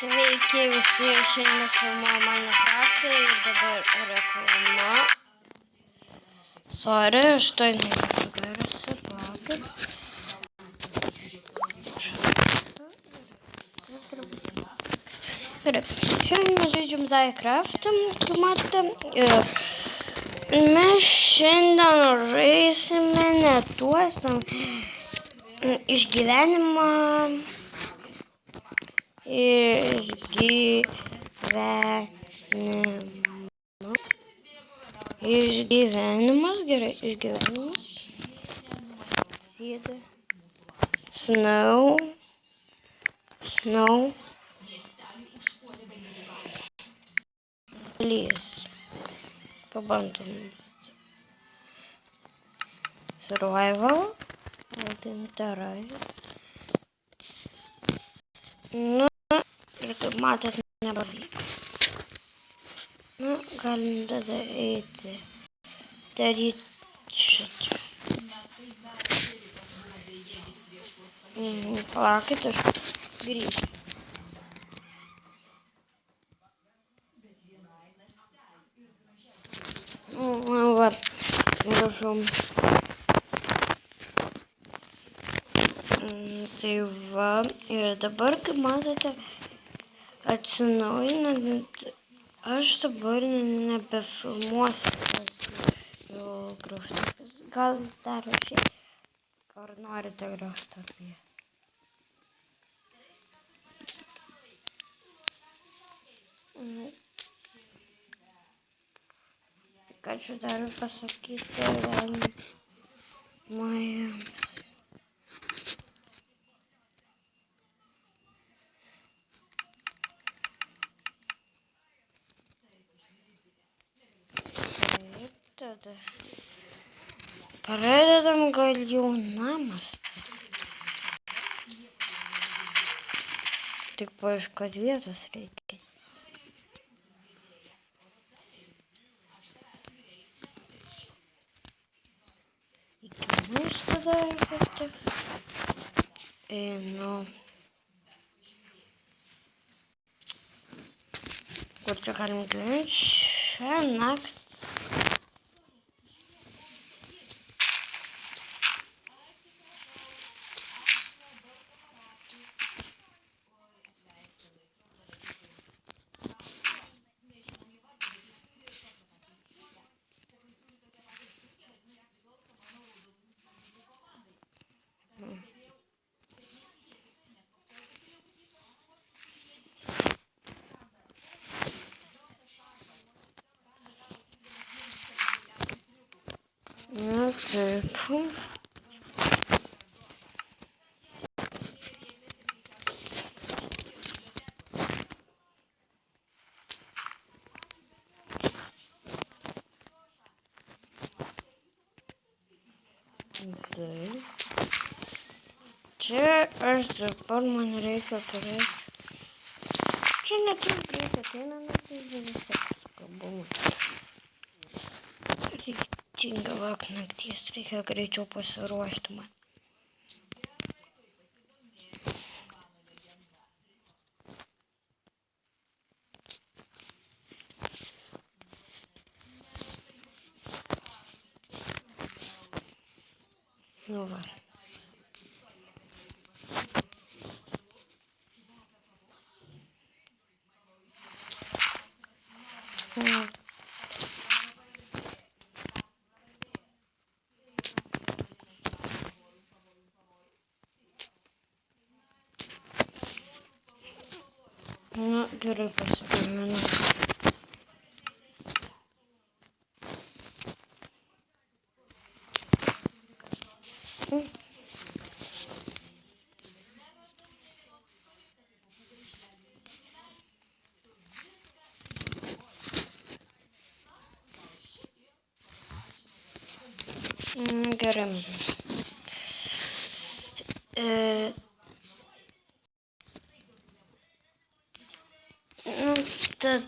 Sveiki visi, šiandien mes filmuojame Minecraft'ą ir dabar reklama. Sorry, aš to nepagarsiu, palaukit. Gerai, šiandien mes žaidžiam Minecraft'ą, kaip matote. Ir mes šiandien žaisime ne tuos išgyvenimą. Išgyvenimas, gerai, išgyvenimas. Sėda. Snow. Please. Pabandom. Survival. Altintarai. Nu, ir kaip matot, nepavyko. Nu, galim tada eiti. Daryti šitą. Palaukit, aš grįžtu. Va, grįžom. Tai va, ir dabar, kaip matote, atsinaujinant, aš dabar nebefilmuosiu jau graftopius. Gal dar šiaip, ar norite graftopiją? Ką čia dar pasakyti, Maja. Taip, tada pradedam gal jau namas. Tik paieškot vietos reikia. Tada reikia. Nu. Kur čia galim gyventi? Šią naktį. Nu, taip. Taip. Čia aš dabar man reikia turėti. Čia neturiu reikia, tai nenuteisdėlis apskabumą. Reikinga vak nakties, reikia greičiau pasiruošti man. Nu va. Nu, gerai pasigaminu. Gerai. Nu, tad.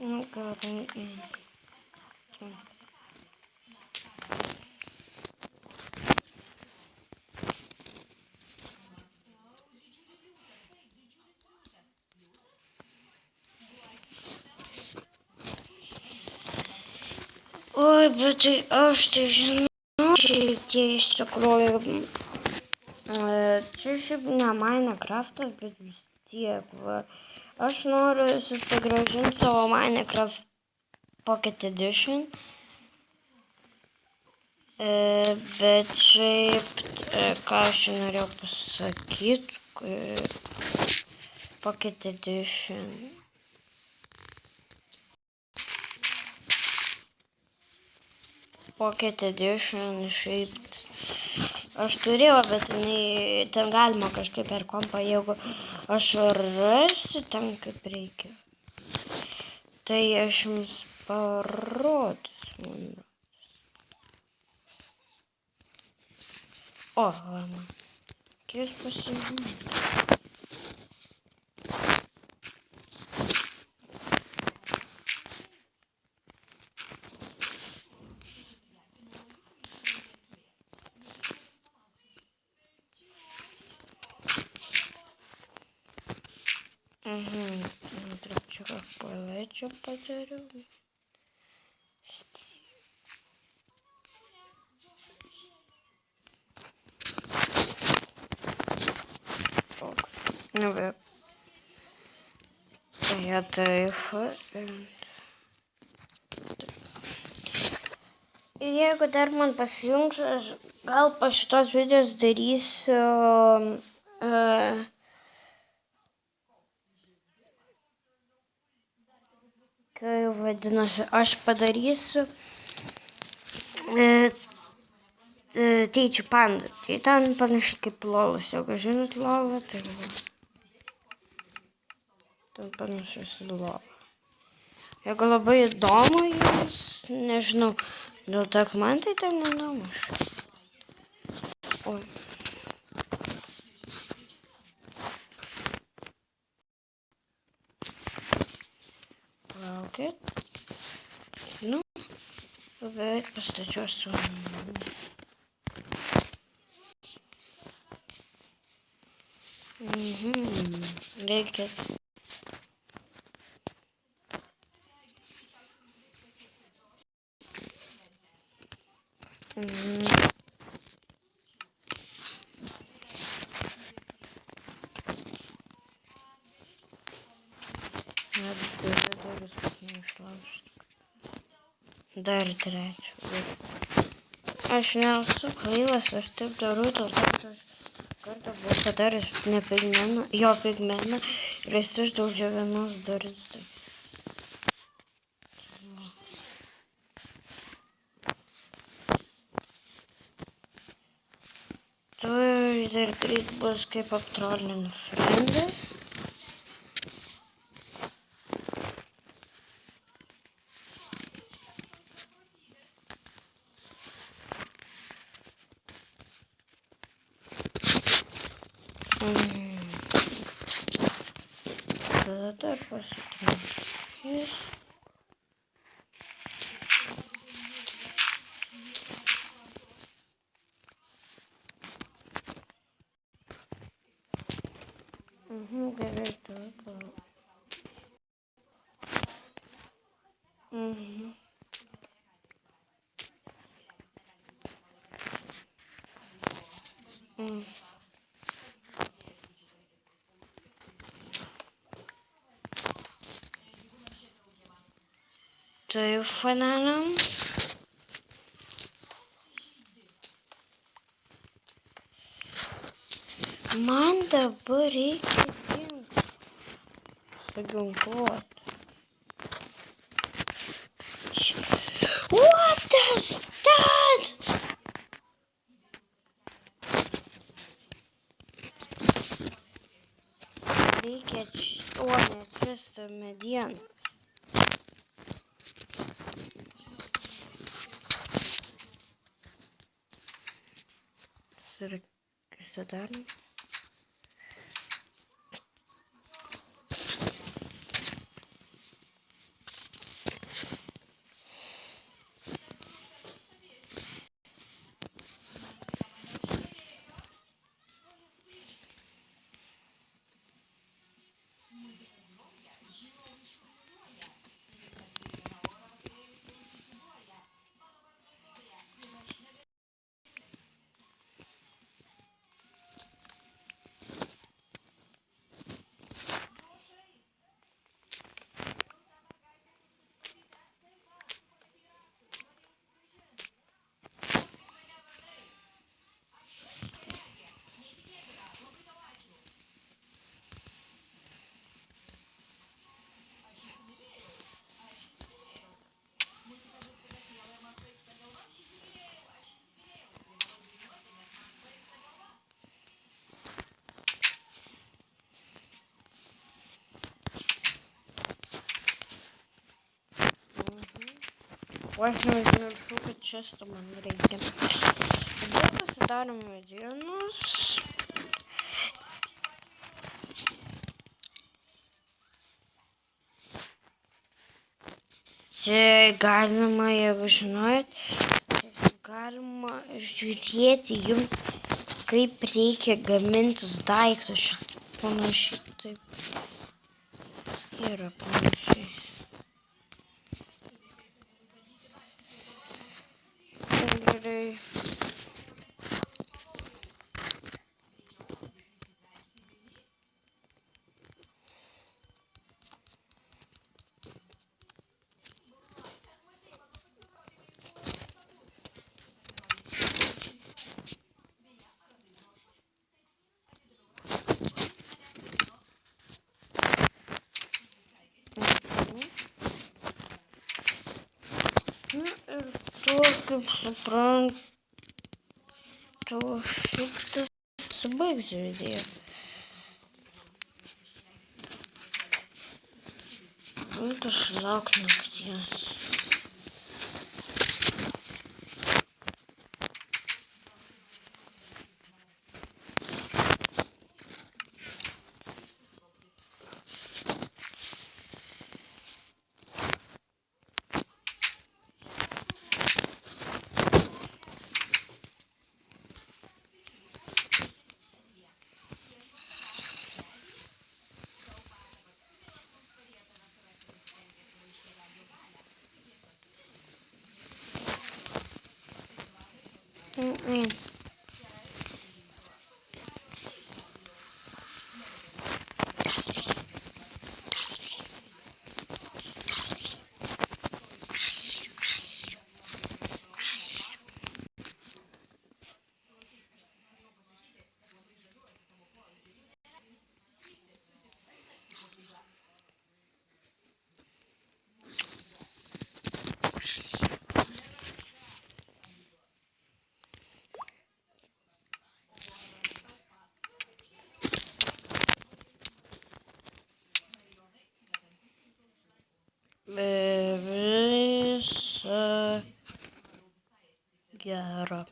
Nu, gerai. Oi, bet tai aš tai žinau, šitie iš tikrųjų, čia šiaip ne Minecraftas, bet vis tiek, va. Aš noriu susigrąžinti savo Minecraft Pocket Edition, bet šiaip, ką aš norėjau pasakyti, Pocket Edition. Pocket Edition šiaip aš turėjau, bet ten galima kažkaip per kompą, jeigu aš rasiu ten kaip reikia. Tai aš jums parodysiu. O, va man. Kiek pasižiūrėjau. Трубчика полечу потерю. Ну, я тайфа. Ir jeigu dar man pasijungs, aš gal po šitos videos darysiu kai vadinasi, aš padarysiu Teičių pandą. Tai ten panašiai kaip lolas, jeigu žinot lovą, tai ten panašiai su lova. Jeigu labai įdomu jums, nežinau, dėl to, man tai ten įdomu. Oi. Laukit. Nu, beveik pastačiau savo. Reikia. Dar trečią. Aš nesu kvailas, aš taip darau, dėl to kartą buvau padaręs ne pigmeną, jo pigmeną ir jis išdaužė vienos duris. Tai dar greit bus kaip aptrollinį frendą. Tada dar pasitraukiu. Gerai, tada. Tai fananam. Man dabar reikia suginkluoti. What is that? Reikia neatrasti medienos. Ir įsidarom. O aš neužmiršau, kad često man reikia. Dabar pasidarom medienos. Čia galima, jeigu žinojot, galima žiūrėti jums, kaip reikia gamintis daiktus. Šitą panašiai taip. Yra panašiai. Gerai. Ir tuo, kaip suprantu, šitas subaigs video. Tas lauk nakties. Visa gera.